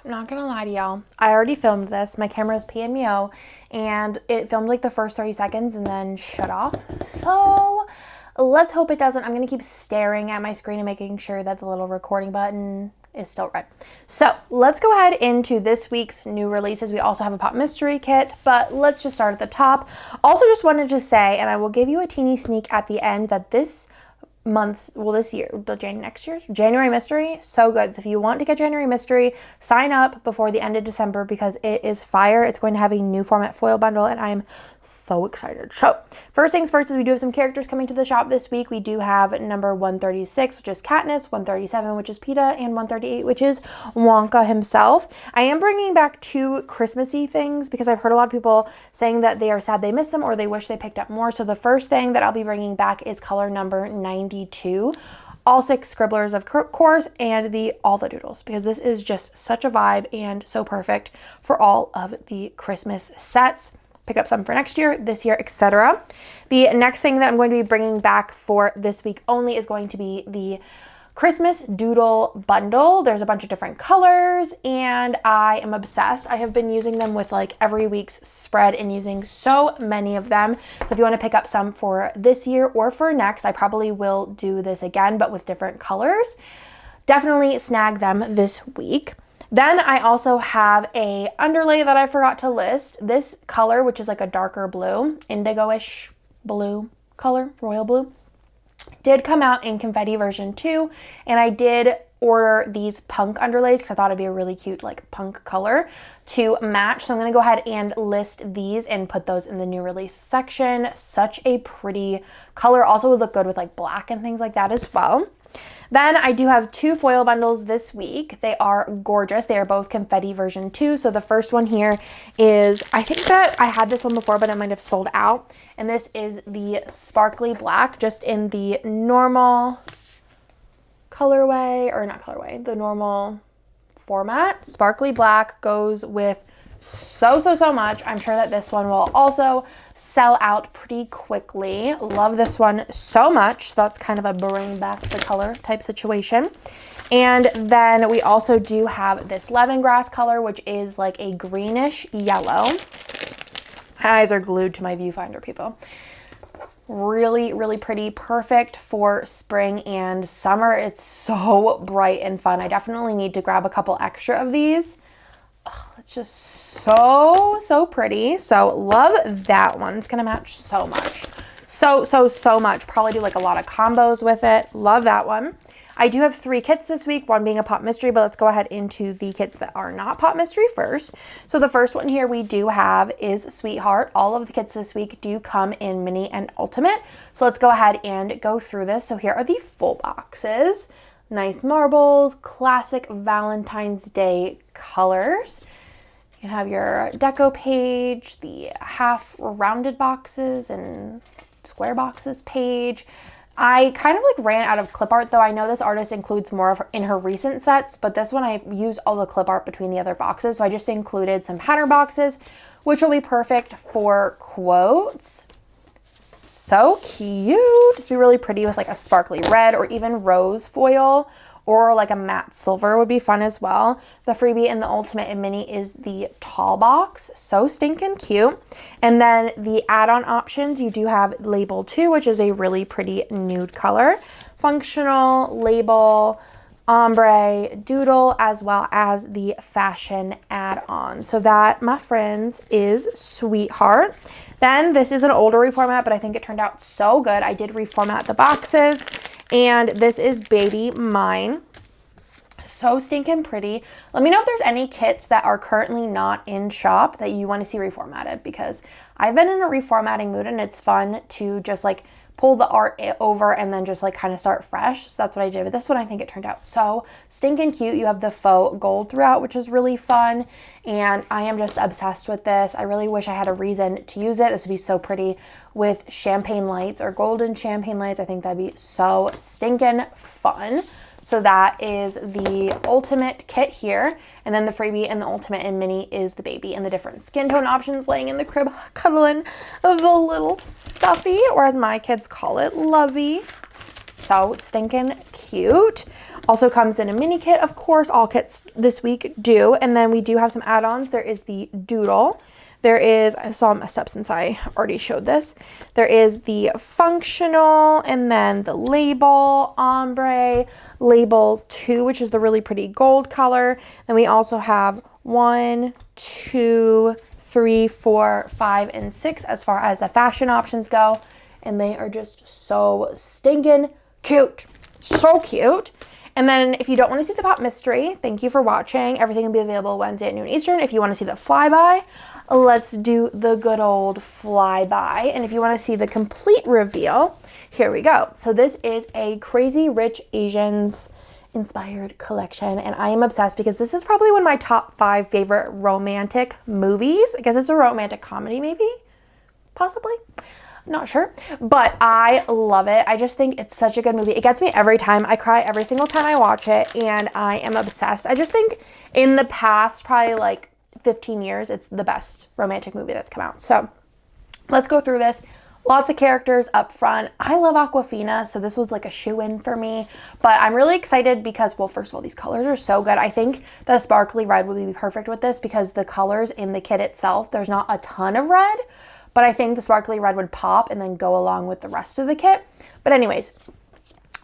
I'm not gonna lie to y'all, I already filmed this. My camera is PMEO and it filmed like the first 30 seconds and then shut off. So let's hope it doesn't. I'm gonna keep staring at my screen and making sure that the little recording button is still red. So let's go ahead into this week's new releases. We also have a pop mystery kit, but let's just start at the top. Also just wanted to say, and I will give you a teeny sneak at the end, that this year, next year's January mystery, so good. So if you want to get January mystery, sign up before the end of December because it is fire. It's going to have a new format foil bundle and I'm so excited. So first things first is we do have some characters coming to the shop this week. We do have number 136, which is Katniss, 137, which is PETA, and 138, which is Wonka himself. I am bringing back 2 Christmassy things because I've heard a lot of people saying that they are sad they missed them or they wish they picked up more. So the first thing that I'll be bringing back is color number 92. All 6 scribblers, of course, and all the doodles, because this is just such a vibe and so perfect for all of the Christmas sets. Pick up some for next year, this year, etc. The next thing that I'm going to be bringing back for this week only is going to be the Christmas doodle bundle. There's a bunch of different colors and I am obsessed. I have been using them with like every week's spread and using so many of them. So if you want to pick up some for this year or for next, I probably will do this again, but with different colors. Definitely snag them this week. Then I also have a underlay that I forgot to list. This color, which is like a darker blue, indigo-ish blue color, royal blue, did come out in confetti version 2, and I did order these punk underlays because I thought it'd be a really cute like punk color to match. So I'm going to go ahead and list these and put those in the new release section. Such a pretty color. Also would look good with like black and things like that as well. Then I do have 2 foil bundles this week. They are gorgeous. They are both confetti version 2. So the first one here is, I think that I had this one before, but it might have sold out. And this is the sparkly black, just in the normal colorway, or not colorway, the normal format. Sparkly black goes with so much. I'm sure that this one will also sell out pretty quickly. Love this one so much. So that's kind of a bring back the color type situation. And then we also do have this lemongrass color, which is like a greenish yellow. My eyes are glued to my viewfinder, people. Really pretty. Perfect for spring and summer. It's so bright and fun. I definitely need to grab a couple extra of these. Oh, it's just so pretty. So love that one. It's gonna match so much. So much. Probably do like a lot of combos with it. Love that one. I do have 3 kits this week, one being a pop mystery, but let's go ahead into the kits that are not pop mystery first. So the first one here we do have is Sweetheart. All of the kits this week do come in mini and ultimate. So let's go ahead and go through this. So here are the full boxes. Nice marbles, classic Valentine's Day colors. You have your deco page, the half rounded boxes and square boxes page. I kind of like ran out of clip art though. I know this artist includes more of her, in her recent sets, but this one I used all the clip art between the other boxes. So I just included some pattern boxes, which will be perfect for quotes. So cute. Just be really pretty with like a sparkly red or even rose foil, or like a matte silver would be fun as well. The freebie and the ultimate and mini is the tall box. So stinking cute. And then the add-on options, you do have label 2, which is a really pretty nude color. Functional, label, ombre, doodle, as well as the fashion add-on. So that, my friends, is Sweetheart. Then this is an older reformat, but I think it turned out so good. I did reformat the boxes, and this is Baby Mine. So stinking pretty. Let me know if there's any kits that are currently not in shop that you want to see reformatted, because I've been in a reformatting mood and it's fun to just like pull the art over and then just like kind of start fresh. So that's what I did with this one. I think it turned out so stinking cute. You have the faux gold throughout, which is really fun. And I am just obsessed with this. I really wish I had a reason to use it. This would be so pretty with champagne lights or golden champagne lights. I think that'd be so stinking fun. So that is the ultimate kit here. And then the freebie and the ultimate and mini is the baby, and the different skin tone options laying in the crib, cuddling the little stuffy, or as my kids call it, lovey. So stinking cute. Also comes in a mini kit, of course. All kits this week do. And then we do have some add-ons. There is the doodle. There is, I saw it messed up since I already showed this. There is the functional, and then the label, ombre, label 2, which is the really pretty gold color. Then we also have 1, 2, 3, 4, 5, and 6 as far as the fashion options go. And they are just so stinking cute. So cute. And then if you don't want to see the pop mystery, thank you for watching. Everything will be available Wednesday at noon Eastern. If you want to see the flyby, let's do the good old flyby. And if you want to see the complete reveal, here we go. So this is a Crazy Rich Asians inspired collection, and I am obsessed because this is probably one of my top 5 favorite romantic movies. I guess it's a romantic comedy, maybe, possibly. Not sure, but I love it. I just think it's such a good movie. It gets me every time. I cry every single time I watch it, and I am obsessed. I just think in the past, probably like 15 years, it's the best romantic movie that's come out. So let's go through this. Lots of characters up front. I love Awkwafina, so this was like a shoe-in for me. But I'm really excited because, well, first of all, these colors are so good. I think that a sparkly red would be perfect with this because the colors in the kit itself, there's not a ton of red. But I think the sparkly red would pop and then go along with the rest of the kit. But anyways,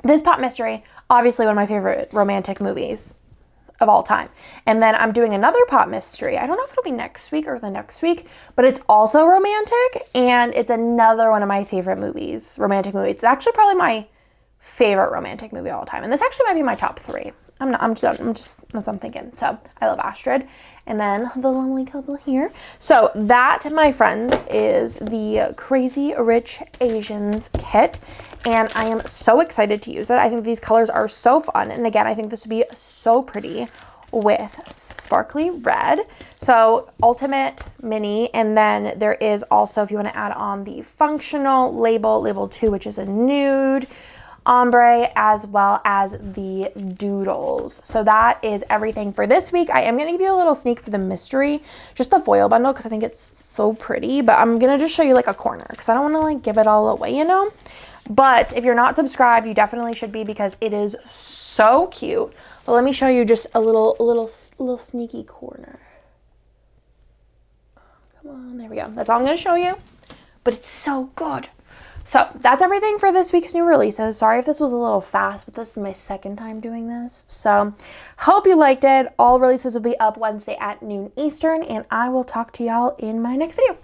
this pop mystery, obviously one of my favorite romantic movies of all time. And then I'm doing another pop mystery. I don't know if it'll be next week or the next week, but it's also romantic, and it's another one of my favorite movies, romantic movies. It's actually probably my favorite romantic movie of all time. And this actually might be my top 3. I'm just, that's what I'm thinking. So I love Astrid. And then the lovely couple here. So that, my friends, is the Crazy Rich Asians kit. And I am so excited to use it. I think these colors are so fun. And again, I think this would be so pretty with sparkly red. So ultimate mini. And then there is also, if you want to add on the functional label 2, which is a nude, ombre, as well as the doodles. So that is everything for this week. I am going to give you a little sneak for the mystery, just the foil bundle, because I think it's so pretty, but I'm going to just show you like a corner because I don't want to like give it all away, you know. But if you're not subscribed, you definitely should be because it is so cute. But let me show you just a little sneaky corner. Come on, there we go. That's all I'm going to show you, but it's so good. So that's everything for this week's new releases. Sorry if this was a little fast, but this is my second time doing this. So hope you liked it. All releases will be up Wednesday at noon Eastern, and I will talk to y'all in my next video.